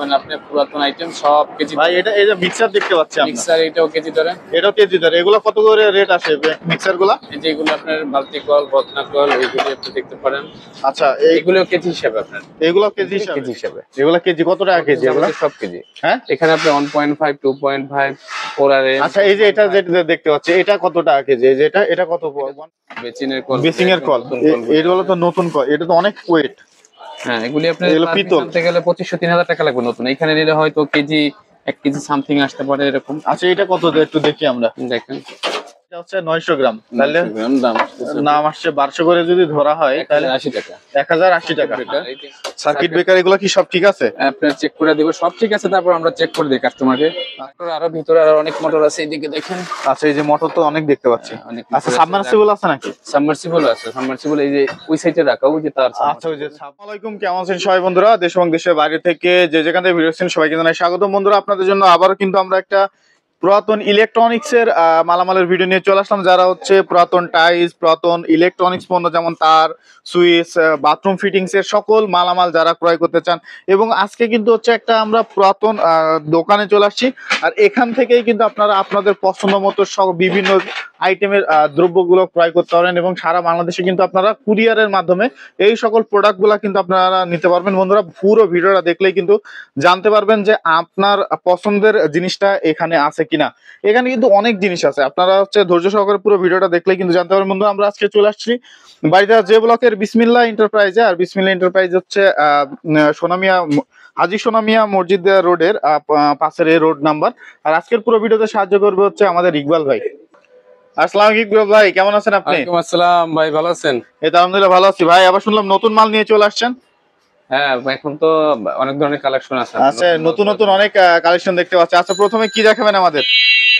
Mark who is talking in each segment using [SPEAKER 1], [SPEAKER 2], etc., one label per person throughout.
[SPEAKER 1] পাবেন আপনি পুরাতন আইটেম সব কেজি।
[SPEAKER 2] ভাই এটা এই যে মিক্সার দেখতে পাচ্ছি আমরা,
[SPEAKER 1] মিক্সার এটাও কেজি ধরে,
[SPEAKER 2] এটাও কেজি ধরে। এগুলো কত করে রেট আসে মিক্সার গুলা?
[SPEAKER 1] এই যে এগুলো আপনার বালতি কল, বদনা কল, এগুলো আপনি দেখতে পারেন।
[SPEAKER 2] আচ্ছা,
[SPEAKER 1] এগুলো কেজি হিসাবে আপনার,
[SPEAKER 2] এগুলো কেজি হিসাবে। এগুলো কেজি কত টাকা কেজি? এগুলো
[SPEAKER 1] সব কেজি।
[SPEAKER 2] হ্যাঁ,
[SPEAKER 1] এখানে আপনি 1.5 2.5 4 আর।
[SPEAKER 2] আচ্ছা, এই যে এটা যেটা দেখতে পাচ্ছি এটা কত টাকা কেজি? এই যে এটা কত?
[SPEAKER 1] বেসিনের কল,
[SPEAKER 2] বেসিং এর কল। এগুলো তো নতুন কল, এটা তো অনেক ওয়েট।
[SPEAKER 1] হ্যাঁ, এগুলি আপনি
[SPEAKER 2] পিতল
[SPEAKER 1] আনতে গেলে 2500-3000 টাকা লাগবে নতুন। এখানে নিলে হয়তো কেজি 1 কেজি সামথিং আসতে পারে এরকম।
[SPEAKER 2] আচ্ছা, এটা কত একটু দেখি আমরা।
[SPEAKER 1] দেখেন
[SPEAKER 2] এটা হচ্ছে 900 গ্রাম, তাহলে দাম আসছে 1200 করে যদি ধরা হয় তাহলে
[SPEAKER 1] 80 টাকা।
[SPEAKER 2] 1080 টাকা। সার্কিট ব্রেকার এগুলো কি সব ঠিক আছে?
[SPEAKER 1] আপনার চেক করে দেব, সব ঠিক আছে, তারপর আমরা চেক করে দিই কাস্টমারকে। আরো ভিতরে আরো অনেক মোটর আছে, এইদিকে দেখেন।
[SPEAKER 2] আচ্ছা, এই যে মোটর তো অনেক দেখতে পাচ্ছি। আচ্ছা, সাবমার্সিবল আছে নাকি?
[SPEAKER 1] সাবমার্সিবল আছে, সাবমার্সিবল এই যে ওই সাইডে রাখা, ওই যে তার।
[SPEAKER 2] আচ্ছা, ওই যে। আসসালামু আলাইকুম, কেমন আছেন সবাই বন্ধুরা? দেশ এবং দেশের বাইরে থেকে যে যেখান থেকে ভিডিও দেখছেন সবাইকে জানাই স্বাগত। বন্ধুরা, আপনাদের জন্য আবারও কিন্তু আমরা একটা পুরাতন ইলেকট্রনিক্স এর মালামালের ভিডিও নিয়ে চলে আসলাম। যারা হচ্ছে পুরাতন টাইলস, পুরাতন ইলেকট্রনিক্স পণ্য যেমন তার, সুইচ, বাথরুম ফিটিংস এর সকল মালামাল যারা ক্রয় করতে চান, এবং আজকে কিন্তু হচ্ছে একটা আমরা পুরাতন দোকানে চলে আসছি। আর এখান থেকেই কিন্তু আপনারা আপনাদের পছন্দ মতো সব বিভিন্ন আইটেমের দ্রব্যগুলো ক্রয় করতে পারেন, এবং সারা বাংলাদেশে কিন্তু আপনারা কুরিয়ারের মাধ্যমে এই সকল প্রোডাক্টগুলো কিন্তু আপনারা নিতে পারবেন। বন্ধুরা, পুরো ভিডিওটা দেখলেই কিন্তু জানতে পারবেন যে আপনার পছন্দের জিনিসটা এখানে আছে কিনা। এখানে কিন্তু অনেক জিনিস আছে, আপনারা হচ্ছে ধৈর্য সহকারে পুরো ভিডিওটা দেখলেই কিন্তু জানতে পারবেন। বন্ধুরা, আমরা আজকে চলে আসছি বাড়িতে যে ব্লকের বিসমিল্লাহ এন্টারপ্রাইজে। আর বিসমিল্লাহ এন্টারপ্রাইজ হচ্ছে সোনামিয়া, হাজী সোনামিয়া মসজিদ রোডের পাশের এই রোড নাম্বার। আর আজকের পুরো ভিডিওতে সাহায্য করবে হচ্ছে আমাদের ইকবাল ভাই। আসসালামু আলাইকুম ভাই, কেমন আছেন আপনি?
[SPEAKER 1] ওয়ালাইকুম আসসালাম ভাই, ভালো আছেন?
[SPEAKER 2] এই তো আলহামদুলিল্লাহ ভালো আছি ভাই। আবার শুনলাম নতুন মাল নিয়ে চলে আসছেন।
[SPEAKER 1] হ্যাঁ, এখন তো অনেক ধরনের কালেকশন আছে।
[SPEAKER 2] আচ্ছা, নতুন অনেক কালেকশন দেখতে পাচ্ছি। আচ্ছা, প্রথমে কি দেখাবেন আমাদের?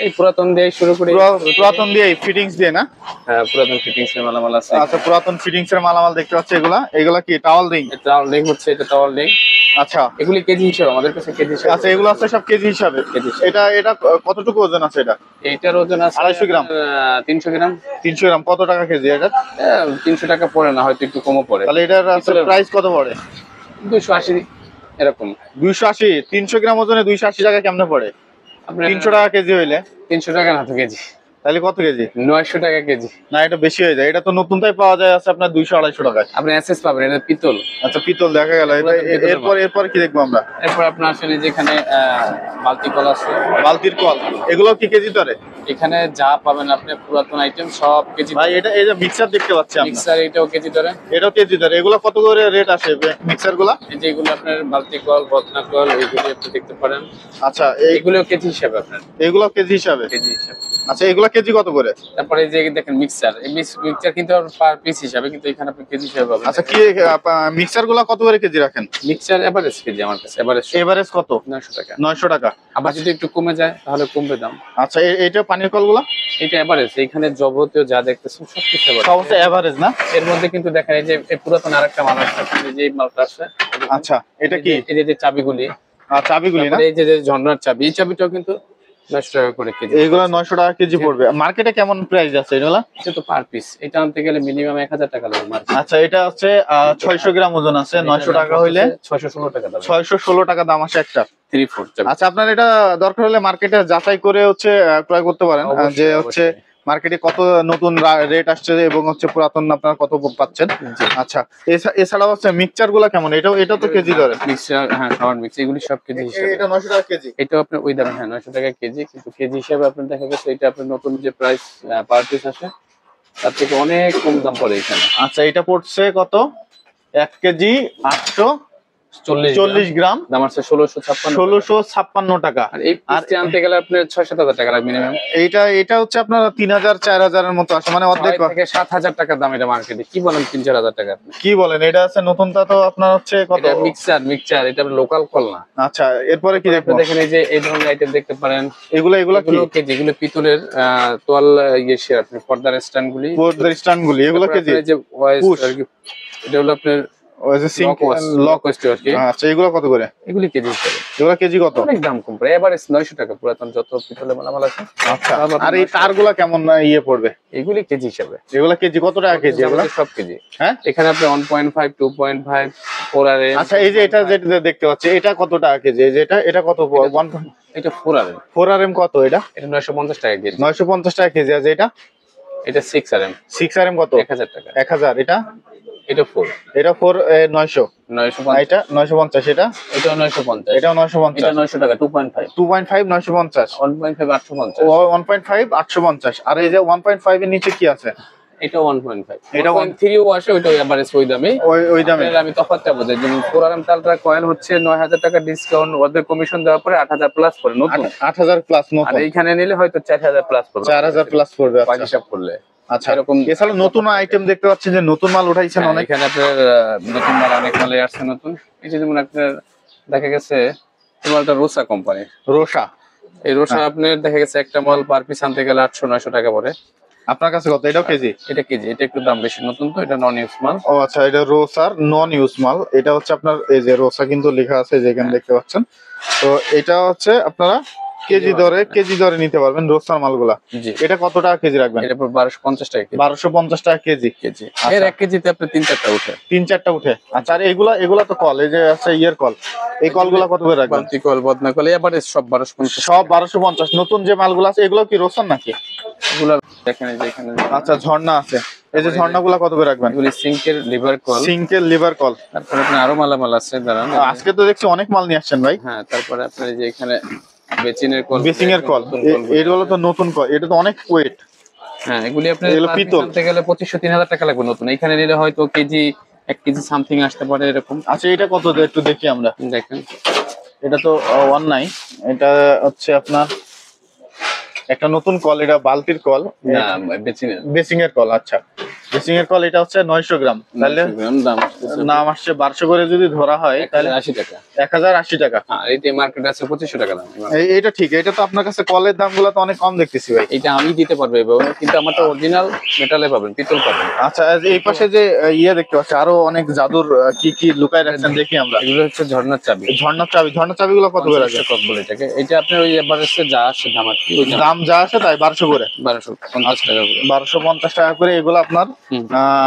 [SPEAKER 1] এই পুরাতন দিয়ে শুরু করি।
[SPEAKER 2] পুরাতন দিয়ে ফিটিংস দিয়ে না?
[SPEAKER 1] হ্যাঁ, পুরাতন ফিটিংস এর মালামাল আছে।
[SPEAKER 2] আচ্ছা, পুরাতন ফিটিংস এর মালামাল দেখতে পাচ্ছি। এগুলা কি টাওয়াল রিং?
[SPEAKER 1] টাওয়াল রিং হচ্ছে, এটা টাওয়াল রিং।
[SPEAKER 2] আচ্ছা,
[SPEAKER 1] এগুলি কেজি হিসাবে আমাদের কাছে কেজি হিসাবে।
[SPEAKER 2] আচ্ছা, এগুলো আছে সব কেজি হিসাবে। এটা কতটুকু ওজন আছে?
[SPEAKER 1] এটার ওজন আছে
[SPEAKER 2] 250 গ্রাম।
[SPEAKER 1] 300 গ্রাম।
[SPEAKER 2] 300 গ্রাম কত টাকা কেজি এটা?
[SPEAKER 1] 300 টাকা পড়ে না, হয়তো একটু কমও পড়ে।
[SPEAKER 2] তাহলে এটার প্রাইস কত পড়ে?
[SPEAKER 1] 280 এরকম।
[SPEAKER 2] 280? 300 গ্রাম ওজনে 280 টাকা কেমনে পড়ে? 300 টাকা কেজি হইলে?
[SPEAKER 1] 300 টাকা না তো কেজি।
[SPEAKER 2] তাহলে কত কেজি?
[SPEAKER 1] 900 টাকা কেজি।
[SPEAKER 2] না, এটা বেশি হয়ে যায়। এটা তো নতুনটাই পাওয়া যায় আছে আপনার 200-250 টাকায়।
[SPEAKER 1] আপনি এসএস পাবেন, এটা পিতল।
[SPEAKER 2] আচ্ছা, পিতল দেখা গেল। এরপর কি দেখবো আমরা?
[SPEAKER 1] এরপর আপনার আসলে যেখানে বালতি কল আছে,
[SPEAKER 2] বালতির কল, এগুলো কি কেজি ধরে?
[SPEAKER 1] এখানে যা পাবেন আপনি পুরাতন আইটেম সব কেজি।
[SPEAKER 2] ভাই এটা এই যে মিক্সার দেখতে পাচ্ছি আমরা,
[SPEAKER 1] মিক্সার এটাও কেজি ধরে,
[SPEAKER 2] এটাও কেজি ধরে। এগুলো কত করে রেট আসে মিক্সার গুলা?
[SPEAKER 1] এই যে এগুলো আপনার বালতি কল, বদনা কল, এগুলো আপনি দেখতে পারেন।
[SPEAKER 2] আচ্ছা,
[SPEAKER 1] এগুলো কেজি হিসাবে আপনার।
[SPEAKER 2] এগুলো কেজি হিসাবে?
[SPEAKER 1] কেজি হিসাবে।
[SPEAKER 2] আচ্ছা, এগুলো কেজি কত করে?
[SPEAKER 1] তারপরে এই যে দেখেন মিক্সার, এই মিক্সার কিন্তু পার পিস হিসাবে, কিন্তু এখানে আপনি কেজি হিসাবে পাবেন।
[SPEAKER 2] আচ্ছা, কি মিক্সার গুলা কত করে কেজি রাখেন?
[SPEAKER 1] মিক্সার এভারেজ কেজি আমার কাছে,
[SPEAKER 2] এভারেজ কত?
[SPEAKER 1] 900 টাকা।
[SPEAKER 2] 900 টাকা।
[SPEAKER 1] আবার যদি একটু কমে যায় তাহলে কমবে দাম।
[SPEAKER 2] আচ্ছা, এটা পানির কলগুলা?
[SPEAKER 1] এটা এভারেজ, এখানে যাবতীয় যা দেখতেছেন সবকিছু
[SPEAKER 2] সবটা এভারেজ না?
[SPEAKER 1] এর মধ্যে কিন্তু দেখেন এই যে পুরাতন আরেকটা মাল আছে, যে মালটা আছে।
[SPEAKER 2] আচ্ছা, এটা কি?
[SPEAKER 1] এই যে চাবিগুলি,
[SPEAKER 2] চাবিগুলি না?
[SPEAKER 1] এই যে ঝর্ণার চাবি, এই চাবিটাও কিন্তু 900 টাকা করে কেজি।
[SPEAKER 2] এগুলো 900 টাকা কেজি পড়বে। মার্কেটে কেমন প্রাইস আছে এগুলা?
[SPEAKER 1] এটা তো পার পিস, এটা আনতে গেলে মিনিমাম 1000 টাকা লাগবে মার্কেটে।
[SPEAKER 2] আচ্ছা, এটা হচ্ছে 600 গ্রাম ওজন আছে, 900 টাকা হইলে
[SPEAKER 1] 616 টাকা দাম।
[SPEAKER 2] 616 টাকা দাম আসে একটা
[SPEAKER 1] 3/4 চাবি।
[SPEAKER 2] আচ্ছা, আপনার এটা দরকার হলে মার্কেটে যাচাই করে হচ্ছে ক্রয় করতে পারেন, যে হচ্ছে মার্কেটে কত নতুন রেট আসছে এবং হচ্ছে পুরাতন আপনারা কত পাচ্ছেন। আচ্ছা, এছাড়াও হচ্ছে মিক্সচার গুলা কেমন? এটা তো কেজি ধরে
[SPEAKER 1] মিক্সচার। হ্যাঁ, খাওয়ার মিক্স, এগুলি সব কেজি হিসাবে।
[SPEAKER 2] এটা 900 টাকা কেজি।
[SPEAKER 1] এটা আপনার ওই দাম। হ্যাঁ, 900 টাকা কেজি, কিন্তু কেজি হিসাবে আপনার দেখা গেছে এটা আপনার নতুন যে প্রাইস পার পিস আসে তার থেকে অনেক কম দাম পড়ে এখানে।
[SPEAKER 2] আচ্ছা, এটা পড়ছে কত? 1 কেজি 840 গ্রাম, দাম আছে 1656 টাকা।
[SPEAKER 1] আর এই পিসটা আনতে গেলে আপনার 6-7 হাজার টাকা লাগবে মিনিমাম।
[SPEAKER 2] এটা হচ্ছে আপনার 3000-4000 এর মতো আসে, মানে অর্ধেক
[SPEAKER 1] থেকে 7000 টাকা দাম এটা মার্কেটে। কি বলেন 3-4 হাজার টাকা? আপনি
[SPEAKER 2] কি বলেন? এটা আছে নতুনটা তো আপনার হচ্ছে কত?
[SPEAKER 1] এটা মিক্সচার, এটা লোকাল কল না।
[SPEAKER 2] আচ্ছা, এরপরে কি দেখবেন?
[SPEAKER 1] দেখেন এই যে এই ধরনের আইটেম দেখতে পারেন।
[SPEAKER 2] এগুলো কি
[SPEAKER 1] কেজি? এগুলো পিতলের তোয়াল ইয়ে আপনি পর্দার স্ট্যান্ড গুলি,
[SPEAKER 2] এগুলো কেজি।
[SPEAKER 1] যে ওয়াইস আর কি, এটা হলো আপনার
[SPEAKER 2] ওই যে সিঙ্ক লক
[SPEAKER 1] স্টোর কি।
[SPEAKER 2] আচ্ছা এগুলো কত করে?
[SPEAKER 1] এগুলি কেজি হিসেবে।
[SPEAKER 2] এগুলো কেজি কত?
[SPEAKER 1] অনেক দাম কম পড়ে, এভারেজ 900 টাকা পুরাতন যত পিতলের মালামাল আছে।
[SPEAKER 2] আচ্ছা আর এই তারগুলা কেমন ইয়ে পড়বে?
[SPEAKER 1] এগুলি কেজি হিসেবে।
[SPEAKER 2] এগুলো কেজি কত টাকা কেজি এগুলো?
[SPEAKER 1] সব কেজি।
[SPEAKER 2] হ্যাঁ
[SPEAKER 1] এখানে আপনি 1.5 2.5 4 আর
[SPEAKER 2] আচ্ছা এই যে এটা যেটা দেখতে পাচ্ছি এটা কত টাকা কেজি? এই যে এটা কত? 1
[SPEAKER 1] এটা 4 আর
[SPEAKER 2] 4 RM কত এটা?
[SPEAKER 1] এটা 950 টাকা কেজি।
[SPEAKER 2] 950 টাকা কেজি। আর এটা
[SPEAKER 1] এটা 6 আর
[SPEAKER 2] 6 RM কত?
[SPEAKER 1] 1000 টাকা।
[SPEAKER 2] 1000 এটা?
[SPEAKER 1] এটা 4
[SPEAKER 2] এটা 4 900
[SPEAKER 1] 950।
[SPEAKER 2] এটা 950 এটা?
[SPEAKER 1] এটা 950।
[SPEAKER 2] এটা 950
[SPEAKER 1] এটা 900 টাকা 2.5
[SPEAKER 2] 2.5 950
[SPEAKER 1] 1.5 850
[SPEAKER 2] ও 1.5 850 আর এই যে 1.5 এর নিচে কি আছে?
[SPEAKER 1] এটা 1.5
[SPEAKER 2] এটা
[SPEAKER 1] 1.3 ও আসে, ওইটা এভারেজ ওই দামে।
[SPEAKER 2] ওই দামে
[SPEAKER 1] আমি তফাৎটা বলছি, যেমন 4 আর তালটা কয়েল হচ্ছে 9000 টাকা ডিসকাউন্ট, ওদের কমিশন দেওয়ার পরে 8000 প্লাস পড়ে নতুন।
[SPEAKER 2] 8000 প্লাস
[SPEAKER 1] আর
[SPEAKER 2] নতুন।
[SPEAKER 1] এইখানে নিলে হয়তো 4000 প্লাস পড়বে।
[SPEAKER 2] 4000 প্লাস পড়বে।
[SPEAKER 1] পাঁচ হিসাব করলে।
[SPEAKER 2] আচ্ছা
[SPEAKER 1] এরকম
[SPEAKER 2] এছাড়া নতুন আইটেম দেখতে পাচ্ছি যে নতুন মাল উঠাইছেন অনেক।
[SPEAKER 1] এখানে আপনার নতুন মাল অনেক মালে আসছে নতুন। এই যে যেমন আপনার দেখা গেছে এই মালটা রোসা কোম্পানি।
[SPEAKER 2] রোসা।
[SPEAKER 1] এই রোসা আপনার দেখা গেছে একটা মাল পার পিস আনতে গেলে 800 900 টাকা পড়ে।
[SPEAKER 2] আপনার কাছে কত? এটাও কেজি?
[SPEAKER 1] এটা কেজি। এটা একটু দাম বেশি, নতুন তো, এটা নন ইউজ মাল।
[SPEAKER 2] ও আচ্ছা এটা রোসার নন ইউজ মাল। এটা হচ্ছে আপনার এই যে রোসা কিন্তু লেখা আছে যেখানে দেখতে পাচ্ছেন। তো এটা হচ্ছে আপনারা কেজি দরে নিতে পারবেন রোসার মালগুলা।
[SPEAKER 1] জি।
[SPEAKER 2] এটা কত টাকা কেজি রাখবেন?
[SPEAKER 1] এটা 1250 টাকা কেজি।
[SPEAKER 2] 1250 টাকা কেজি।
[SPEAKER 1] এর 1 কেজিতে আপনি 3-4টা উঠে।
[SPEAKER 2] 3-4টা উঠে। আচ্ছা আর এগুলা তো কল, এই যে আছে ইয়ের কল, এই কলগুলা কত করে রাখবেন?
[SPEAKER 1] বালতি কল, বদনা কল, এভারেজ সব 1250।
[SPEAKER 2] সব 1250। নতুন যে মালগুলো আছে এগুলো কি রোসার নাকি?
[SPEAKER 1] এগুলা দেখেন এই যে এখানে।
[SPEAKER 2] আচ্ছা ঝর্ণা আছে, এই যে ঝর্ণাগুলা কত করে রাখবেন?
[SPEAKER 1] এগুলি সিঙ্কের লিভার কল।
[SPEAKER 2] সিঙ্কের লিভার কল।
[SPEAKER 1] তারপর আপনি আরো মালামাল আছে, দাঁড়ান।
[SPEAKER 2] আজকে তো দেখছি অনেক মাল নিয়ে আসছেন ভাই।
[SPEAKER 1] হ্যাঁ, তারপরে আপনার এই যে এখানে বেচিনের কল।
[SPEAKER 2] বেসিং এর কল, এগুলো তো নতুন কল, এটা তো অনেক ওয়েট।
[SPEAKER 1] হ্যাঁ, এগুলি আপনি
[SPEAKER 2] এগুলো পিতল
[SPEAKER 1] আনতে গেলে 2500-3000 টাকা লাগবে নতুন। এখানে নিলে হয়তো কেজি 1 কেজি সামথিং আসতে পারে এরকম।
[SPEAKER 2] আচ্ছা এটা কত একটু দেখি আমরা।
[SPEAKER 1] দেখেন
[SPEAKER 2] এটা তো ওয়ান নাই, এটা হচ্ছে আপনার একটা নতুন কল, এটা বালতির কল
[SPEAKER 1] না,
[SPEAKER 2] বেসিং এর কল। আচ্ছা বেসিং এর কল, এটা হচ্ছে 900 গ্রাম। তাহলে দাম আসছে 1200 করে যদি ধরা হয় তাহলে
[SPEAKER 1] 80 টাকা।
[SPEAKER 2] 1080 টাকা।
[SPEAKER 1] আর এইটা মার্কেটে আছে 2500 টাকা দাম।
[SPEAKER 2] এইটা ঠিক। এটা তো আপনার কাছে কলের দামগুলো তো অনেক কম দেখতেছি ভাই।
[SPEAKER 1] এটা আমি দিতে পারবো এভাবে, কিন্তু আমারটা অরিজিনাল মেটালে পাবেন, পিতল পাবেন।
[SPEAKER 2] আচ্ছা এই পাশে যে ইয়ে দেখতে পাচ্ছি আরো অনেক জাদুর কি কি লুকায় রাখছেন দেখি আমরা।
[SPEAKER 1] এগুলো হচ্ছে ঝর্ণার চাবি।
[SPEAKER 2] ঝর্ণার চাবিগুলো কত করে রাখবেন?
[SPEAKER 1] কত বলে এটাকে? এটা আপনি ওই এভারেজে যা আসে দাম আর কি, ওই
[SPEAKER 2] দাম যা আছে তাই 1200 করে।
[SPEAKER 1] 1250 টাকা করে।
[SPEAKER 2] 1250 টাকা করে এগুলো আপনার।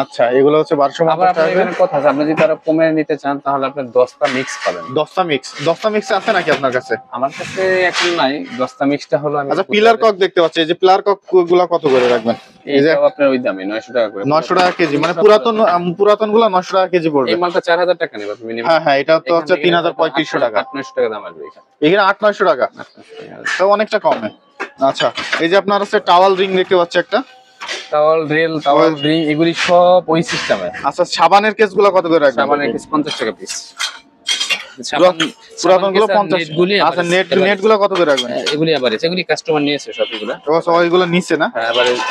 [SPEAKER 2] আচ্ছা এগুলো হচ্ছে 1250 টাকা।
[SPEAKER 1] এখানে কথা আছে, আপনি যদি তারা কমে নিতে চান তাহলে আপনি 10টা মিক্স পাবেন।
[SPEAKER 2] 10টা মিক্স আছে নাকি আপনার কাছে?
[SPEAKER 1] আমার কাছে এখন নাই। 10টা মিক্সটা হলো আমি।
[SPEAKER 2] আচ্ছা পিলার কক দেখতে পাচ্ছি, এই যে পিলার কক গুলা কত করে রাখবেন?
[SPEAKER 1] এই যে আপনার ওই দামে 900 টাকা করে।
[SPEAKER 2] 900 টাকা কেজি, মানে পুরাতন গুলা 900 টাকা কেজি পড়বে।
[SPEAKER 1] এই মালটা 4000 টাকা নেবে মিনিমাম।
[SPEAKER 2] হ্যাঁ এটা তো হচ্ছে 3500 টাকা।
[SPEAKER 1] 800 টাকা দাম আসবে এখানে।
[SPEAKER 2] এখানে 800-900 টাকা, তো অনেকটা কমে। আচ্ছা এই যে আপনার আছে টাওয়াল রিং দেখতে পাচ্ছি একটা।
[SPEAKER 1] টাওয়াল রিং এগুলি সব ওই সিস্টেমে।
[SPEAKER 2] আচ্ছা সাবানের কেসগুলো কত করে রাখবেন?
[SPEAKER 1] সাবানের কেস 50 টাকা পিস।
[SPEAKER 2] পুরাতন গুলো 50। আচ্ছা নেট গুলো কত করে রাখবেন?
[SPEAKER 1] এগুলি এভারেজ, এগুলি কাস্টমার নিয়েছে সব এগুলো।
[SPEAKER 2] তো ওইগুলো নিচে না?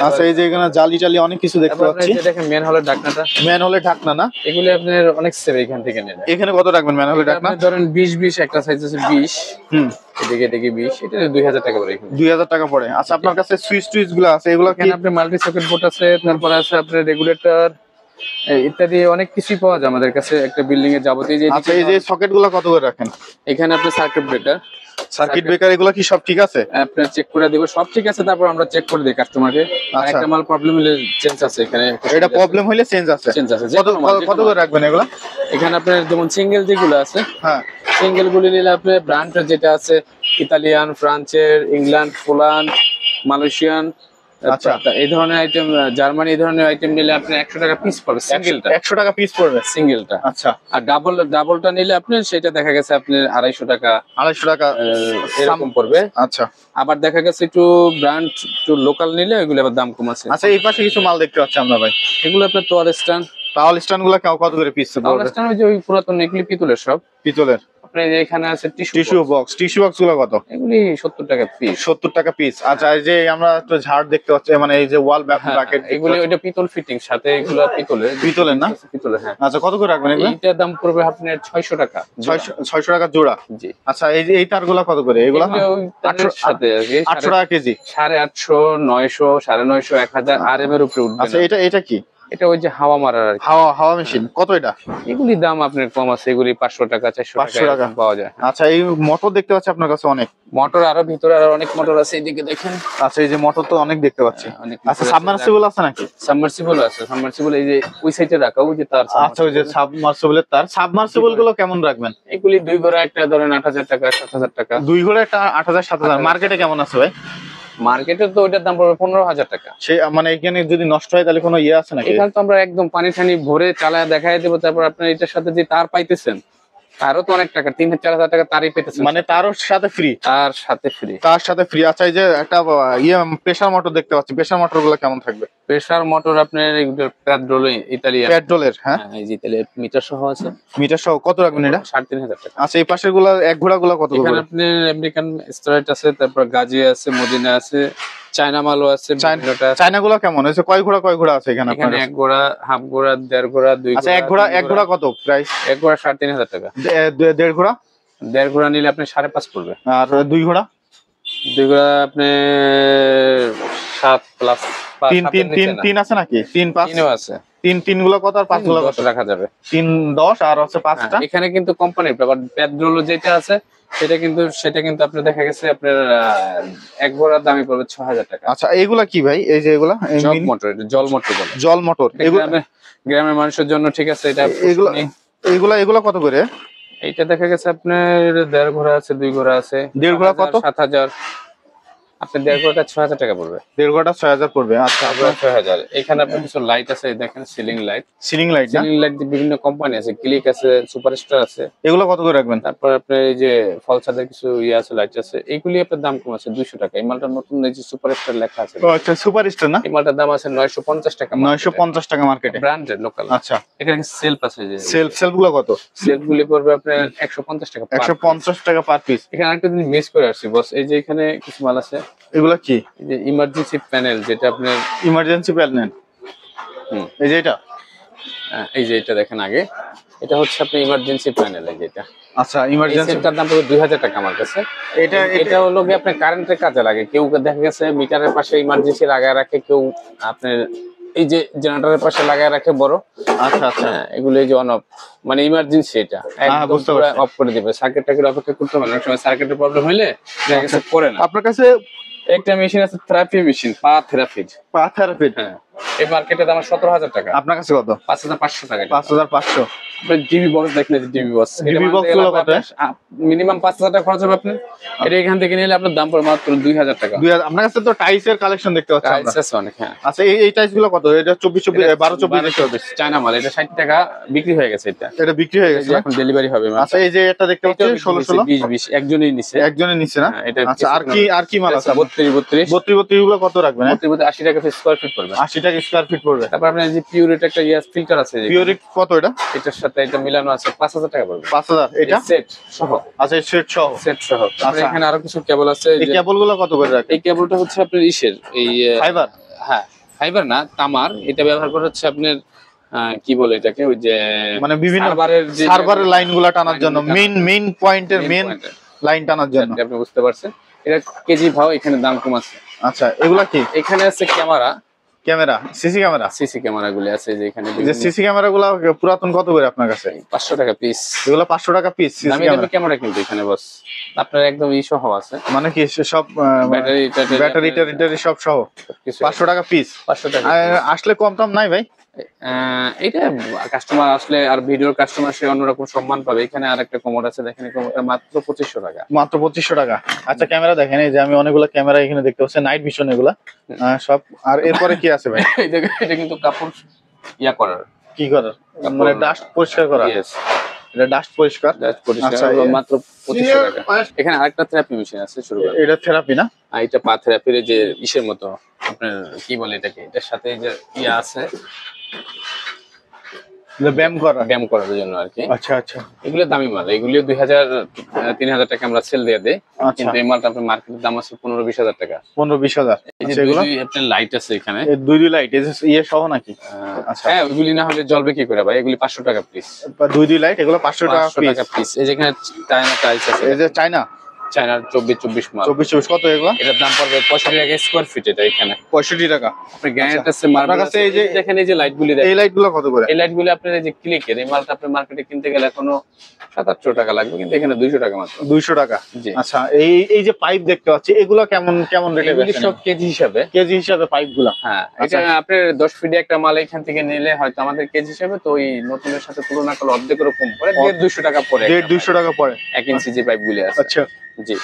[SPEAKER 2] আচ্ছা এই যে এখানে জালি টালি অনেক কিছু দেখতে পাচ্ছি।
[SPEAKER 1] দেখেন ম্যান হলের ঢাকনাটা।
[SPEAKER 2] ম্যান হলে ঢাকনা না?
[SPEAKER 1] এগুলি আপনার অনেক সেভ এখান থেকে নেন।
[SPEAKER 2] এখানে কত রাখবেন ম্যান হলে ঢাকনা?
[SPEAKER 1] ধরেন 20 একটা সাইজ আছে 20। এদিকে 20, এটা 2000 টাকা করে।
[SPEAKER 2] 2000 টাকা পড়ে। আচ্ছা আপনার কাছে সুইচ গুলো আছে, এগুলো কি?
[SPEAKER 1] এখানে আপনার মাল্টি সকেট বোর্ড আছে, তারপরে আছে আপনার রেগুলেটর ইত্যাদি অনেক কিছুই পাওয়া যায় আমাদের কাছে একটা বিল্ডিং এর যাবতীয়। যে
[SPEAKER 2] আচ্ছা এই যে সকেট গুলো কত করে রাখেন?
[SPEAKER 1] এখানে আপনি সার্কিট ব্রেকার
[SPEAKER 2] এগুলো কি সব ঠিক আছে?
[SPEAKER 1] আপনার চেক করে দেব, সব ঠিক আছে, তারপর আমরা চেক করে দিই কাস্টমারকে। আর একটা মাল প্রবলেম হলে চেঞ্জ আছে এখানে।
[SPEAKER 2] এটা প্রবলেম হলে চেঞ্জ আছে। কত করে রাখবেন এগুলো? এখানে
[SPEAKER 1] আপনার যেমন সিঙ্গেল যেগুলো আছে,
[SPEAKER 2] হ্যাঁ
[SPEAKER 1] সিঙ্গেল গুলি নিলে আপনার ব্র্যান্ড যেটা আছে ইতালিয়ান, ফ্রান্সের, ইংল্যান্ড, পোল্যান্ড, মালয়েশিয়ান,
[SPEAKER 2] আচ্ছা
[SPEAKER 1] এই ধরনের আইটেম, জার্মানি এই ধরনের আইটেম নিলে আপনি 100 টাকা পিস পড়বে সিঙ্গেলটা।
[SPEAKER 2] 100 টাকা পিস পড়বে
[SPEAKER 1] সিঙ্গেলটা।
[SPEAKER 2] আচ্ছা
[SPEAKER 1] আর ডাবলটা নিলে আপনি সেটা দেখা গেছে আপনি 250 টাকা এরকম পড়বে।
[SPEAKER 2] আচ্ছা
[SPEAKER 1] আবার দেখা গেছে একটু ব্র্যান্ড একটু লোকাল নিলে এগুলো আবার দাম কম আছে।
[SPEAKER 2] আচ্ছা এই পাশে কিছু মাল দেখতে পাচ্ছি আমরা ভাই।
[SPEAKER 1] এগুলো আপনার তোয়াল
[SPEAKER 2] স্ট্যান্ড গুলো কত করে পিস পড়বে?
[SPEAKER 1] তাওয়াল স্ট্যান্ড ওই যে ওই পুরাতন এগুলি পিতলের সব।
[SPEAKER 2] পিতলের।
[SPEAKER 1] আপনার এখানে আছে
[SPEAKER 2] টিস্যু বক্স গুলো কত?
[SPEAKER 1] এগুলি 70 টাকা পিস।
[SPEAKER 2] 70 টাকা পিস। আচ্ছা এই যে আমরা তো ঝাড় দেখতে পাচ্ছি, মানে এই যে ওয়াল ব্র্যাকেট,
[SPEAKER 1] এগুলি ওইটা পিতল ফিটিং, সাথে এগুলো পিতলের
[SPEAKER 2] না?
[SPEAKER 1] পিতলের। হ্যাঁ
[SPEAKER 2] আচ্ছা কত করে রাখবেন এগুলো?
[SPEAKER 1] এটার দাম পড়বে আপনার 600 টাকা।
[SPEAKER 2] 600 টাকা জোড়া।
[SPEAKER 1] জি।
[SPEAKER 2] আচ্ছা এই যে এই তারগুলো কত করে? এগুলো
[SPEAKER 1] 800 সাথে
[SPEAKER 2] 800 টাকা কেজি।
[SPEAKER 1] 850, 900, 950, 1000 RM এর উপরে উঠবে।
[SPEAKER 2] আচ্ছা এটা কি?
[SPEAKER 1] এটা ওই যে হাওয়া মারার আর কি।
[SPEAKER 2] হাওয়া হাওয়া মেশিন কত এটা?
[SPEAKER 1] এগুলি দাম আপনার কম আছে, এগুলি 500 টাকা 400 টাকা
[SPEAKER 2] 500 টাকা
[SPEAKER 1] এরকম পাওয়া যায়।
[SPEAKER 2] আচ্ছা এই মোটর দেখতে পাচ্ছি আপনার কাছে অনেক।
[SPEAKER 1] মোটর আরো ভিতরে আরো অনেক মোটর আছে, এইদিকে দেখেন।
[SPEAKER 2] আচ্ছা এই যে মোটর তো অনেক দেখতে পাচ্ছি।
[SPEAKER 1] অনেক
[SPEAKER 2] আচ্ছা সাবমার্সিবল আছে নাকি?
[SPEAKER 1] সাবমার্সিবল আছে, সাবমার্সিবল এই যে ওই সাইডে রাখা, ওই যে তার।
[SPEAKER 2] আচ্ছা ওই যে সাবমার্সিবলের তার। সাবমার্সিবল গুলো কেমন রাখবেন?
[SPEAKER 1] এগুলি 2 ঘোড়া একটা ধরেন 8000 টাকা 7000 টাকা।
[SPEAKER 2] 2 ঘোড়া একটা 8000 7000। মার্কেটে কেমন আছে ভাই?
[SPEAKER 1] মার্কেটে তো ওইটার দাম পড়বে 15000 টাকা।
[SPEAKER 2] সে মানে এখানে যদি নষ্ট হয় তাহলে কোনো ইয়ে আছে নাকি?
[SPEAKER 1] এখানে তো আমরা একদম পানি ঠানি ভরে চালায় দেখাই দেবো, তারপর আপনার এটার সাথে যে তার পাইতেছেন তারও তো অনেক টাকা, 3000-4000 টাকা তারই পেতেছেন,
[SPEAKER 2] মানে তারও সাথে ফ্রি?
[SPEAKER 1] তার সাথে ফ্রি।
[SPEAKER 2] তার সাথে ফ্রি। আচ্ছা এই যে একটা ইয়ে প্রেসার মোটর দেখতে পাচ্ছি, প্রেসার মোটর গুলো কেমন থাকবে?
[SPEAKER 1] প্রেসার মোটর আপনার পেট্রোল ইতালিয়ান,
[SPEAKER 2] পেট্রোলের? হ্যাঁ
[SPEAKER 1] এই যে ইতালিয়ান মিটার সহ আছে।
[SPEAKER 2] মিটার সহ কত রাখবেন এটা?
[SPEAKER 1] 3500 টাকা।
[SPEAKER 2] আচ্ছা এই পাশের গুলা এক ঘোড়া গুলা কত
[SPEAKER 1] এখানে
[SPEAKER 2] করে?
[SPEAKER 1] আপনার আমেরিকান স্ট্রাইট আছে, তারপর গাজি আছে, মদিনা আছে, চায়না মালও আছে, বিভিন্নটা আছে।
[SPEAKER 2] চায়না গুলা কেমন হয়েছে? কয় ঘোড়া আছে এখানে আপনার
[SPEAKER 1] এখানে
[SPEAKER 2] কাছে?
[SPEAKER 1] 1 ঘোড়া, হাফ ঘোড়া, 1.5 ঘোড়া, 2
[SPEAKER 2] আচ্ছা
[SPEAKER 1] ঘোড়া।
[SPEAKER 2] এক ঘোড়া কত প্রাইস?
[SPEAKER 1] 1 ঘোড়া 3500 টাকা।
[SPEAKER 2] 1.5 ঘোড়া?
[SPEAKER 1] 1.5 ঘোড়া নিলে আপনি 5.5 পড়বে।
[SPEAKER 2] আর 2 ঘোড়া?
[SPEAKER 1] 2 ঘোড়া আপনি 7 প্লাস
[SPEAKER 2] তিন আছে নাকি? 3-5
[SPEAKER 1] তিনও আছে।
[SPEAKER 2] তিন গুলো কত আর 5 গুলো কত?
[SPEAKER 1] 10 রাখা যাবে।
[SPEAKER 2] 3-10 আর হচ্ছে 5টা।
[SPEAKER 1] এখানে কিন্তু কোম্পানির ব্যাপার, পেট্রোল যেটা আছে সেটা কিন্তু আপনার দেখা গেছে আপনার 1 ঘোড়ার দামই পড়বে 6000 টাকা।
[SPEAKER 2] আচ্ছা এইগুলা কি ভাই? এই যে এগুলা
[SPEAKER 1] জল মোটর, এটা জল মোটর বলে।
[SPEAKER 2] জল মোটর এগুলা
[SPEAKER 1] গ্রামের মানুষের জন্য ঠিক আছে। এটা
[SPEAKER 2] এগুলা কত করে?
[SPEAKER 1] এইটা দেখা গেছে আপনার 1.5 ঘোড়া আছে, 2 ঘোড়া আছে।
[SPEAKER 2] 1.5 ঘোড়া কত?
[SPEAKER 1] 7000। আপনার 1.5 ঘোড়াটা 6000 টাকা পড়বে।
[SPEAKER 2] 1.5 ঘোড়াটা 6000 পড়বে। আচ্ছা
[SPEAKER 1] আপনার 6000। এখানে আপনার কিছু লাইট আছে, দেখেন সিলিং লাইট।
[SPEAKER 2] সিলিং লাইট না?
[SPEAKER 1] সিলিং লাইট বিভিন্ন কোম্পানি আছে, ক্লিক আছে, সুপারস্টার আছে।
[SPEAKER 2] এগুলো কত করে রাখবেন?
[SPEAKER 1] তারপর আপনার এই যে ফল ছাদের কিছু ইয়ে আছে, লাইট আছে, এইগুলি আপনার দাম কম আছে 200 টাকা। এই মালটা নতুন, এই যে সুপারস্টার লেখা আছে,
[SPEAKER 2] ও আচ্ছা সুপারস্টার না?
[SPEAKER 1] এই মালটার দাম আছে 950 টাকা।
[SPEAKER 2] 950 টাকা মার্কেটে,
[SPEAKER 1] ব্র্যান্ডেড লোকাল।
[SPEAKER 2] আচ্ছা
[SPEAKER 1] এখানে সেলফ আছে, যে
[SPEAKER 2] সেলফ গুলো কত?
[SPEAKER 1] সেলফ গুলি পড়বে আপনার 150 টাকা।
[SPEAKER 2] 150 টাকা পার পিস।
[SPEAKER 1] এখানে আরেকটা জিনিস মিস করে আসছি বস, এই যে এখানে কিছু মাল আছে।
[SPEAKER 2] এগুলা কি?
[SPEAKER 1] এই যে ইমার্জেন্সি প্যানেল, যেটা আপনার
[SPEAKER 2] ইমার্জেন্সি প্যানেল। এই যে এটা,
[SPEAKER 1] এই যে এটা দেখেন আগে, এটা হচ্ছে আপনার ইমার্জেন্সি প্যানেল। এই যে এটা,
[SPEAKER 2] আচ্ছা ইমার্জেন্সি
[SPEAKER 1] এটার দাম পড়বে 2000 টাকা আমার কাছে। এটা হলো কি আপনার কারেন্টের কাজে লাগে। কেউ দেখা গেছে মিটারের পাশে ইমার্জেন্সি লাগায় রাখে, কেউ আপনার এই যে জেনারেটরের পাশে লাগায় রাখে বড়।
[SPEAKER 2] আচ্ছা আচ্ছা
[SPEAKER 1] এগুলো এই যে অন অফ, মানে ইমার্জেন্সি, এটা একদম অফ করে দিবে। সার্কিট টাকে অপেক্ষা করতে হবে না, অনেক সময় সার্কিটের প্রবলেম হইলে দেখা গেছে করে না।
[SPEAKER 2] আপনার কাছে
[SPEAKER 1] একটা মেশিন আছে, থেরাপি মেশিন, পা থেরাপি। হ্যাঁ, এই মার্কেটের দাম 17000 টাকা।
[SPEAKER 2] আপনার কাছে কত?
[SPEAKER 1] 5500 টাকা।
[SPEAKER 2] 5500।
[SPEAKER 1] আপনি ডিবি বক্স দেখলে, ডিবি বক্স
[SPEAKER 2] গুলো কত?
[SPEAKER 1] মিনিমাম 5000 টাকা খরচ হবে আপনার। এটা এখান থেকে নিলে আপনার দাম পড়বে মাত্র 2000 টাকা।
[SPEAKER 2] 2000। আপনার কাছে তো টাইলস এর কালেকশন দেখতে পাচ্ছি আমরা।
[SPEAKER 1] টাইলস আছে অনেক। হ্যাঁ,
[SPEAKER 2] আচ্ছা এই টাইলস গুলো কত? এটা 24 12 24
[SPEAKER 1] চায়না মাল। এটা 60 টাকা বিক্রি হয়ে গেছে।
[SPEAKER 2] এটা বিক্রি হয়ে গেছে,
[SPEAKER 1] এখন ডেলিভারি হবে।
[SPEAKER 2] আচ্ছা এই যে এটা দেখতে পাচ্ছি 16
[SPEAKER 1] 20 একজনই নিছে।
[SPEAKER 2] একজনের নিচে না?
[SPEAKER 1] এটা
[SPEAKER 2] আচ্ছা আর কি মাল আছে?
[SPEAKER 1] 32
[SPEAKER 2] গুলো কত রাখবেন?
[SPEAKER 1] 80 টাকা স্কয়ার ফিট পড়বে।
[SPEAKER 2] 80 টাকা স্কয়ার ফিট পড়বে।
[SPEAKER 1] তারপর আপনার যে পিউরিট একটা ফিল্টার আছে,
[SPEAKER 2] পিউরিট কত এটা?
[SPEAKER 1] এটার সাথে এটা মিলানো আছে, 5000 টাকা পড়বে।
[SPEAKER 2] 5000 এটা
[SPEAKER 1] সেট সহ?
[SPEAKER 2] আচ্ছা সেট সহ।
[SPEAKER 1] তারপর এখানে আরো কিছু কেবল আছে।
[SPEAKER 2] এই কেবল গুলো কত করে রাখেন?
[SPEAKER 1] এই কেবলটা হচ্ছে আপনার ইসের, এই
[SPEAKER 2] ফাইবার।
[SPEAKER 1] হ্যাঁ, ফাইবার না, তামার। এটা ব্যবহার করা হচ্ছে আপনার কি বলে এটাকে, ওই যে
[SPEAKER 2] মানে বিভিন্ন সার্ভারের লাইনগুলো টানার জন্য, মেইন পয়েন্টের মেইন লাইন টানার জন্য।
[SPEAKER 1] আপনি বুঝতে পারছেন। এটা কেজি ভাও, এখানে দাম কম আছে।
[SPEAKER 2] আচ্ছা এগুলা কি?
[SPEAKER 1] এখানে আছে ক্যামেরা,
[SPEAKER 2] সিসি
[SPEAKER 1] ক্যামেরা গুলি আছে, যে এখানে
[SPEAKER 2] যে সিসি ক্যামেরা গুলো পুরাতন কত করে আপনার কাছে?
[SPEAKER 1] 500 টাকা পিস।
[SPEAKER 2] এগুলো 500 টাকা পিস সিসি
[SPEAKER 1] ক্যামেরা কিন্তু এখানে বস আপনার একদম সহ আছে।
[SPEAKER 2] মানে কি সব ব্যাটারি সব সহ 500 টাকা পিস?
[SPEAKER 1] 500 টাকা।
[SPEAKER 2] আসলে কম টম নাই ভাই?
[SPEAKER 1] এটা কাস্টমার আসলে আর ভিডিওর কাস্টমার সে অন্যরকম সম্মান পাবে। এখানে আরেকটা কমোড আছে, দেখেন কমোডটা মাত্র 2500 টাকা।
[SPEAKER 2] মাত্র 2500 টাকা। আচ্ছা ক্যামেরা দেখেন, এই যে আমি অনেকগুলো ক্যামেরা এখানে দেখতে পাচ্ছি, নাইট ভিশন এগুলা সব। আর এরপরে কি আছে ভাই?
[SPEAKER 1] এটা কিন্তু কাপড় করার,
[SPEAKER 2] কি করার, মানে ডাস্ট পরিষ্কার করা। এটা ডাস্ট পরিষ্কার।
[SPEAKER 1] আচ্ছা মাত্র 2500 টাকা। এখানে আরেকটা থেরাপি মেশিন আছে, শুরু করেন।
[SPEAKER 2] এটা থেরাপি না?
[SPEAKER 1] এটা পা থেরাপির যে ইসের মতো, আপনার কি বলে এটাকে, এটার সাথে যে আছে
[SPEAKER 2] ব্যায়াম
[SPEAKER 1] করার জন্য আর কি।
[SPEAKER 2] আচ্ছা আচ্ছা,
[SPEAKER 1] এগুলো দামি মাল। এগুলিও 2000-3000 টাকা আমরা সেল দিয়ে দেই। কিন্তু এই মালটা আপনার মার্কেটের দাম আছে 15-20 টাকা।
[SPEAKER 2] 15-20
[SPEAKER 1] এই যে আপনার লাইট আছে এখানে,
[SPEAKER 2] দুই লাইট সহ নাকি? আচ্ছা
[SPEAKER 1] হ্যাঁ, ওইগুলি না হলে জ্বলবে কি করে ভাই? এগুলি 500 টাকা পিস।
[SPEAKER 2] দুই লাইট এগুলো 500 টাকা পিস।
[SPEAKER 1] এই যে এখানে চায়না টাইলস আছে,
[SPEAKER 2] এই যে চায়না
[SPEAKER 1] চায়নার 24 মাল।
[SPEAKER 2] 24 কত এগুলো?
[SPEAKER 1] এটার দাম পড়বে 65 টাকা স্কয়ার ফিট। এটা এখানে
[SPEAKER 2] 65 টাকা।
[SPEAKER 1] আপনি গ্রানাইট আছে,
[SPEAKER 2] আপনার
[SPEAKER 1] মার্বেল
[SPEAKER 2] কাছে
[SPEAKER 1] আছে।
[SPEAKER 2] এই যে
[SPEAKER 1] দেখেন এই যে লাইটগুলি দেখেন,
[SPEAKER 2] এই লাইটগুলো কত করে?
[SPEAKER 1] এই লাইটগুলি আপনার এই যে ক্লিকের, এই মালটা আপনি মার্কেটে কিনতে গেলে এখনো 700-800 টাকা লাগবে, কিন্তু এখানে 200 টাকা মাত্র।
[SPEAKER 2] 200 টাকা।
[SPEAKER 1] জি।
[SPEAKER 2] আচ্ছা, এই যে পাইপ দেখতে পাচ্ছি, এগুলো কেমন রেটে
[SPEAKER 1] এগুলি
[SPEAKER 2] বেচেন?
[SPEAKER 1] সব কেজি হিসাবে।
[SPEAKER 2] কেজি হিসাবে পাইপগুলো?
[SPEAKER 1] হ্যাঁ,
[SPEAKER 2] আচ্ছা।
[SPEAKER 1] এটা আপনার 10 ফিটে একটা মাল এখান থেকে নিলে হয়তো আমাদের কেজি হিসাবে তো ওই নতুনের সাথে তুলনা করলে অর্ধেকেরও কম পড়ে, 150-200 টাকা পড়ে।
[SPEAKER 2] 150-200 টাকা পড়ে
[SPEAKER 1] 1 ইঞ্চি যে পাইপগুলি আছে।
[SPEAKER 2] আচ্ছা।
[SPEAKER 1] জি।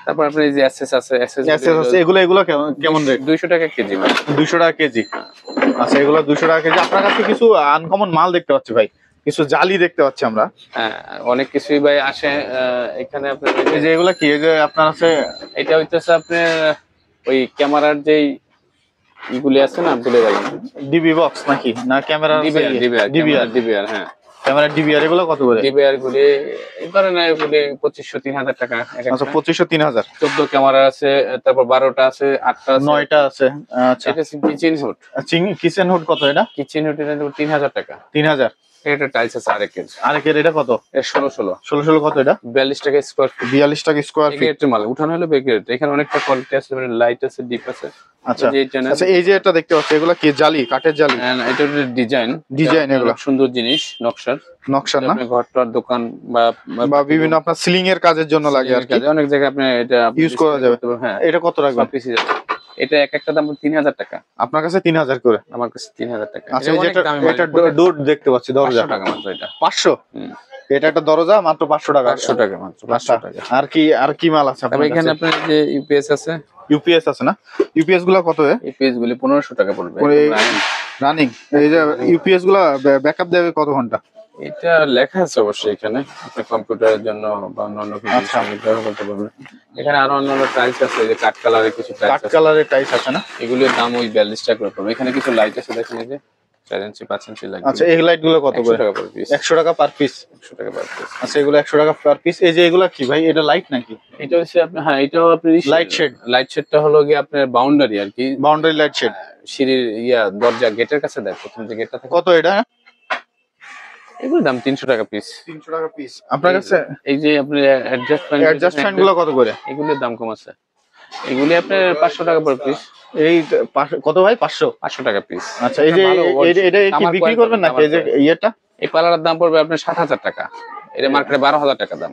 [SPEAKER 1] তারপর আপনার এই যে এসএস আছে,
[SPEAKER 2] এসএস আছে, এগুলো কেমন রেট?
[SPEAKER 1] 200 টাকা কেজি মাত্র।
[SPEAKER 2] 200 টাকা কেজি। আচ্ছা, এগুলো 200 টাকা কেজি। আপনার কাছে কিছু আনকমন মাল দেখতে পাচ্ছি ভাই, কিছু জালি দেখতে পাচ্ছি আমরা।
[SPEAKER 1] হ্যাঁ, অনেক কিছুই ভাই আসে এখানে। আপনার
[SPEAKER 2] এই যে এগুলো কি, এই যে আপনার আছে,
[SPEAKER 1] এটা হইতেছে আপনার ওই ক্যামেরার যেই ইগুলি আছে না, ভুলে গেলাম।
[SPEAKER 2] ডিবি বক্স নাকি, না ক্যামেরা?
[SPEAKER 1] ডিবিআর। হ্যাঁ,
[SPEAKER 2] ক্যামেরা ডিবিআর। এগুলো কত করে?
[SPEAKER 1] ডিবিআর গুলি এই ধরেন না, এগুলি 2500-3000 টাকা এক একটা।
[SPEAKER 2] আচ্ছা, 2500-3000।
[SPEAKER 1] 14 ক্যামেরা আছে, তারপর 12টা আছে, 8টা আছে,
[SPEAKER 2] 9টা আছে। আচ্ছা,
[SPEAKER 1] এটা কিচেন হুড।
[SPEAKER 2] কিচেন হুড কত এটা?
[SPEAKER 1] কিচেন হুড এটা 3000 টাকা।
[SPEAKER 2] 3000।
[SPEAKER 1] এটা টাইলস আছে আরেকের।
[SPEAKER 2] আরেকের এটা কত?
[SPEAKER 1] এটা 16
[SPEAKER 2] 16 কত এটা?
[SPEAKER 1] 42 টাকা স্কয়ার ফিট।
[SPEAKER 2] 42 টাকা স্কয়ার ফিট।
[SPEAKER 1] এর মাল উঠানো হলো বেগের। এখানে অনেকটা কোয়ালিটি আছে, মানে লাইট আছে, ডিপ আছে।
[SPEAKER 2] আচ্ছা
[SPEAKER 1] এই যে
[SPEAKER 2] আচ্ছা, এই যে এটা দেখতে পাচ্ছি, এগুলো কি জালি, কাঠের জালি?
[SPEAKER 1] এটা ডিজাইন
[SPEAKER 2] এগুলো
[SPEAKER 1] সুন্দর জিনিস, নকশার
[SPEAKER 2] না?
[SPEAKER 1] আপনি ঘরটার দোকান বা
[SPEAKER 2] বিভিন্ন আপনার সিলিং এর কাজের জন্য লাগে আর কি,
[SPEAKER 1] অনেক জায়গায় আপনি এটা
[SPEAKER 2] ইউজ করা যাবে।
[SPEAKER 1] হ্যাঁ,
[SPEAKER 2] এটা কত রাখবেন?
[SPEAKER 1] সব পিসি যাবে। এটা এক একটা দাম 3000 টাকা।
[SPEAKER 2] আপনার কাছে 3000 করে?
[SPEAKER 1] আমার কাছে 3000 টাকা।
[SPEAKER 2] আচ্ছা, এই যে এটা ডোর দেখতে পাচ্ছি, দরজা
[SPEAKER 1] 500 টাকা মাত্র। এটা
[SPEAKER 2] 500? এটা একটা দরজা মাত্র 500 টাকা।
[SPEAKER 1] 500 টাকা মাত্র, 500 টাকা।
[SPEAKER 2] আর কি মাল আছে আপনার কাছে?
[SPEAKER 1] এখানে আপনার যে ইউপিএস আছে।
[SPEAKER 2] ইউপিএস আছে না? ইউপিএস গুলো কত?
[SPEAKER 1] ইউপিএস গুলি 1500 টাকা পড়বে
[SPEAKER 2] রানিং। এই যে ইউপিএস গুলো ব্যাকআপ দেবে কত ঘন্টা?
[SPEAKER 1] এটা লেখা আছে অবশ্যই এখানে, আপনি কম্পিউটারের জন্য বা অন্যান্য কিছু ব্যবহার করতে পারবেন। এখানে আরো অন্যান্য টাইলস আছে, এই যে কাঠ কালারের কিছু টাইলস আছে।
[SPEAKER 2] কাঠ কালারের টাইলস আছে না?
[SPEAKER 1] এগুলোর দাম ওই 42 টাকা করে পড়বে। এখানে কিছু লাইট আছে, দেখেন এই যে 4 ইঞ্চি 5 ইঞ্চি লাইট।
[SPEAKER 2] আচ্ছা, এই লাইট গুলো কত করে?
[SPEAKER 1] 100 টাকা পার পিস।
[SPEAKER 2] 100 টাকা পার পিস?
[SPEAKER 1] 100 টাকা পার পিস।
[SPEAKER 2] আচ্ছা, এগুলো 100 টাকা পার পিস। এই যে এগুলো কি ভাই, এটা লাইট নাকি?
[SPEAKER 1] এটা হচ্ছে আপনি, হ্যাঁ, এটাও আপনি
[SPEAKER 2] লাইট শেড।
[SPEAKER 1] লাইট শেডটা হলো গিয়ে আপনার বাউন্ডারি আর কি,
[SPEAKER 2] বাউন্ডারি লাইট শেড।
[SPEAKER 1] সিঁড়ির দরজা গেটের কাছে দেয়, প্রথম যে গেটটা থাকে।
[SPEAKER 2] কত এটা?
[SPEAKER 1] এগুলোর দাম 300 টাকা পিস।
[SPEAKER 2] 300 টাকা পিস। আপনার কাছে
[SPEAKER 1] এই যে আপনি
[SPEAKER 2] অ্যাডজাস্টমেন্ট গুলো কত করে?
[SPEAKER 1] এগুলোর দাম কম আছে। এগুলি আপনার 500 টাকা পার পিস।
[SPEAKER 2] এই কত ভাই? 500
[SPEAKER 1] টাকা পিস।
[SPEAKER 2] আচ্ছা, এই যে এটা কি বিক্রি করবেন নাকি? এই যে এটা,
[SPEAKER 1] এই পালার দাম পড়বে আপনার 7000 টাকা। এটা মার্কেটে 12000 টাকা দাম।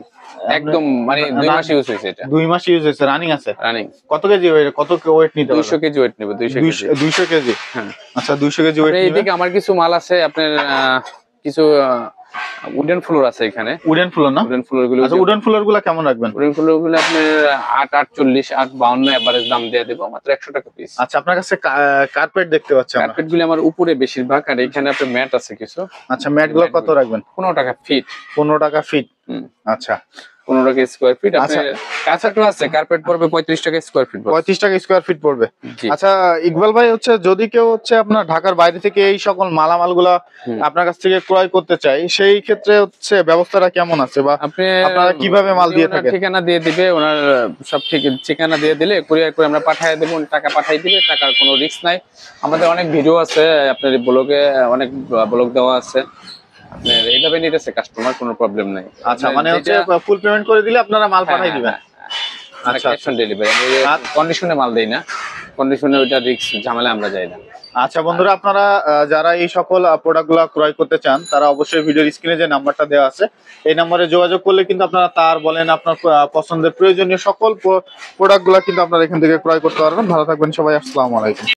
[SPEAKER 1] একদম মানে 2 মাস ইউজ হয়েছে। এটা
[SPEAKER 2] 2 মাস ইউজ হয়েছে, রানিং আছে।
[SPEAKER 1] রানিং।
[SPEAKER 2] কত কেজি ওয়েট, কত ওয়েট নিতে হবে?
[SPEAKER 1] 200 কেজি ওয়েট নেবে।
[SPEAKER 2] 200 কেজি।
[SPEAKER 1] হ্যাঁ।
[SPEAKER 2] আচ্ছা, 200 কেজি ওয়েট নিবে।
[SPEAKER 1] এইদিকে আমার কিছু মাল আছে, আপনার কিছু উডেন ফ্লোর আছে এখানে।
[SPEAKER 2] উডেন ফ্লোর না?
[SPEAKER 1] উডেন ফ্লোর গুলো।
[SPEAKER 2] আচ্ছা, উডেন ফ্লোর গুলো কেমন রাখবেন?
[SPEAKER 1] উডেন ফ্লোর গুলো আপনার 848 852 এভারেজ দাম দিয়ে দেব, মাত্র 100 টাকা পিস।
[SPEAKER 2] আচ্ছা, আপনার কাছে কার্পেট দেখতে পাচ্ছি আমরা।
[SPEAKER 1] কার্পেট গুলো আমার উপরে বেশিরভাগ, আর এখানে আপনার ম্যাট আছে কিছু।
[SPEAKER 2] আচ্ছা, ম্যাট গুলো কত রাখবেন?
[SPEAKER 1] 15 টাকা ফিট।
[SPEAKER 2] 15 টাকা ফিট। আচ্ছা,
[SPEAKER 1] 15 টাকা স্কয়ার ফিট। আপনার কাঁচাটো আছে, কার্পেট পড়বে 35 টাকা স্কয়ার ফিট।
[SPEAKER 2] 35 টাকা স্কয়ার ফিট পড়বে। আচ্ছা ইকবাল ভাই, হচ্ছে যদি কেউ হচ্ছে আপনার ঢাকার বাইরে থেকে এই সকল মালামালগুলা আপনার কাছ থেকে ক্রয় করতে চাই, সেই ক্ষেত্রে হচ্ছে ব্যবস্থাটা কেমন আছে, বা আপনারা কিভাবে মাল দিয়ে থাকেন?
[SPEAKER 1] ঠিকানা দিয়ে দিবে, ওনার সব ঠিকানা দিয়ে দিলে কুরিয়ার করে আমরা পাঠিয়ে দেবো, টাকা পাঠিয়ে দিবে, টাকার কোনো রিস্ক নাই। আমাদের অনেক ভিডিও আছে, আপনার ব্লগে অনেক ব্লগ দেওয়া আছে, আপনার এইভাবে নিতেছে কাস্টমার, কোনো প্রবলেম নাই।
[SPEAKER 2] আচ্ছা, মানে হচ্ছে ফুল পেমেন্ট করে দিলে আপনারা মাল পাঠিয়ে দিবেন?
[SPEAKER 1] আচ্ছা, ক্যাশ অন ডেলিভারি। আমি কন্ডিশনে মাল দেই না, কন্ডিশনে ওইটা রিস্ক ঝামেলা আমরা যাই না।
[SPEAKER 2] আচ্ছা বন্ধুরা, আপনারা যারা এই সকল প্রোডাক্টগুলো ক্রয় করতে চান, তারা অবশ্যই ভিডিওর স্ক্রিনে যে নাম্বারটা দেওয়া আছে, এই নাম্বারে যোগাযোগ করলে কিন্তু আপনারা তার বলেন আপনার পছন্দের প্রয়োজনীয় সকল প্রোডাক্টগুলো কিন্তু আপনারা এখান থেকে ক্রয় করতে পারবেন। ভালো থাকবেন সবাই, আসসালামু আলাইকুম।